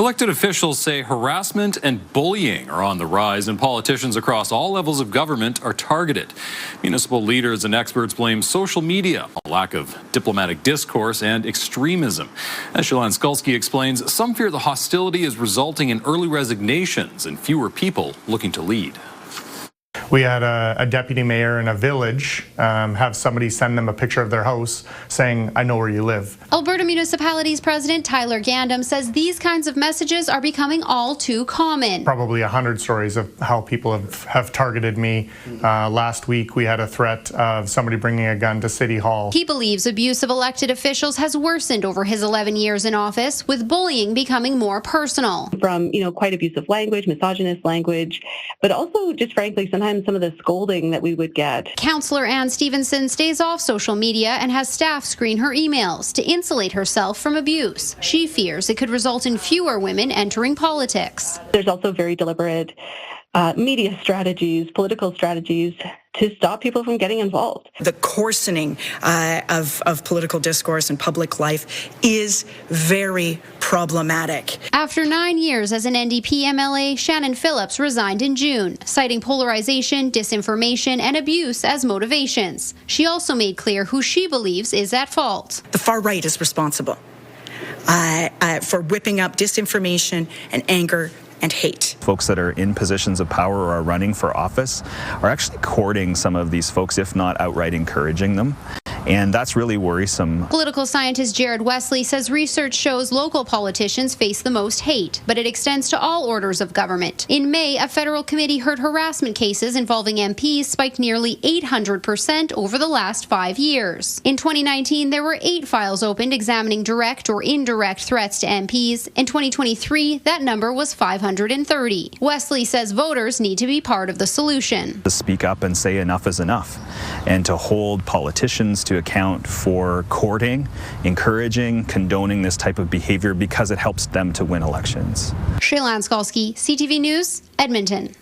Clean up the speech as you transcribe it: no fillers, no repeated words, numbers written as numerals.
Elected officials say harassment and bullying are on the rise, and politicians across all levels of government are targeted. Municipal leaders and experts blame social media, a lack of diplomatic discourse, and extremism. As Chelan Skulski explains, some fear the hostility is resulting in early resignations and fewer people looking to lead. We had a deputy mayor in a village have somebody send them a picture of their house saying, "I know where you live." Alberta Municipalities President Tyler Gandam says these kinds of messages are becoming all too common. Probably 100 stories of how people have targeted me. Last week we had a threat of somebody bringing a gun to City Hall. He believes abuse of elected officials has worsened over his 11 years in office, with bullying becoming more personal. From, quite abusive language, misogynist language, but also just frankly sometimes some of the scolding that we would get. Councillor Ann Stevenson stays off social media and has staff screen her emails to insulate herself from abuse. She fears it could result in fewer women entering politics. There's also very deliberate media strategies, political strategies to stop people from getting involved. The coarsening of political discourse and public life is very problematic. After 9 years as an NDP MLA, Shannon Phillips resigned in June, citing polarization, disinformation, and abuse as motivations. She also made clear who she believes is at fault. The far right is responsible for whipping up disinformation and anger and hate. Folks that are in positions of power or are running for office are actually courting some of these folks, if not outright encouraging them. And that's really worrisome. Political scientist Jared Wesley says research shows local politicians face the most hate, but it extends to all orders of government. In May, a federal committee heard harassment cases involving MPs spiked nearly 800% over the last 5 years. In 2019, there were 8 files opened examining direct or indirect threats to MPs. In 2023, that number was 530. Wesley says voters need to be part of the solution. To speak up and say enough is enough, and to hold politicians to account for courting, encouraging, condoning this type of behavior because it helps them to win elections. Chelan Skulski, CTV News, Edmonton.